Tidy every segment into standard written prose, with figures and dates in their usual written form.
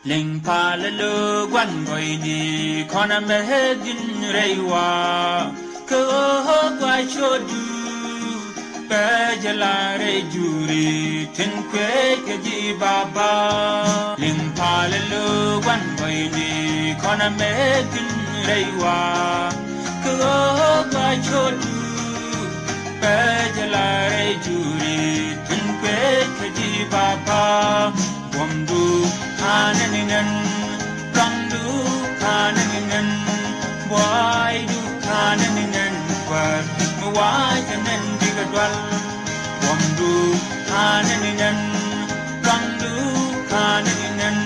Ling palalo gwan boy di kona mehedin reiwa ko gwa chodu pejala re juri tin kwe ke ji baba Ling palalo gwan boy di kona mehedin reiwa ko gwa chodu pejala re juri tin kwe ke ji baba Wamdu kananingan, rangdu kananingan, waidu kananingan, war mawaidanan digadwal. Wamdu kananingan, rangdu kananingan,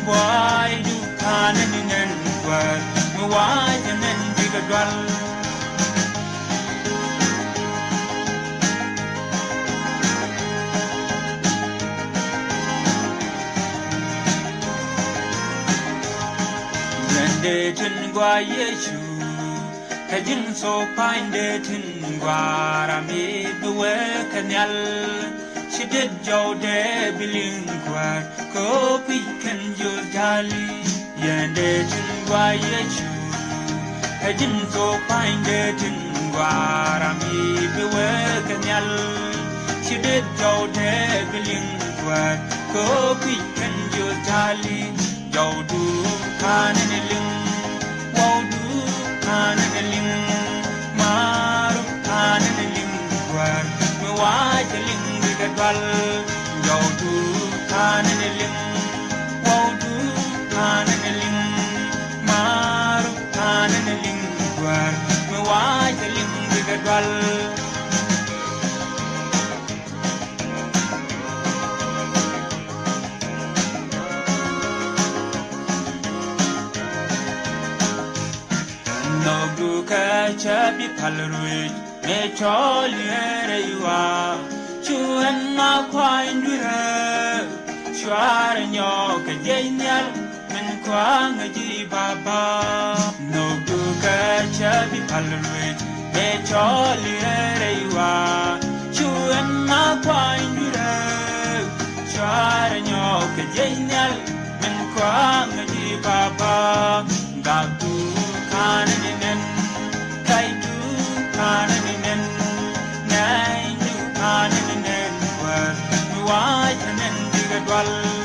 waidu kananingan, war mawaidanan digadwal. Tin gwa Yesu kajin so find tin gwa rami duwe kanyal shidid jode biling gwa ko pikan jo jali yende tin gwa Yesu kajin so find tin gwa rami duwe kanyal shidid jode biling gwa ko pikan jo jali jaudu kananeling waudu kananeling maru kananeling war mewajeling digadwal jaudu kananeling waudu kananeling maru kananeling war mewajeling digadwal Chabi palruit me cholierewa chuen ma kwaindura chwar nyoka jenial men kwang ji baba no du ka chabi palruit me cholierewa chuen ma kwaindura chwar nyoka jenial men kwang ji baba gabu kaninen Kaidu kaninen, naidu kaninen, war muwajanen digadwal.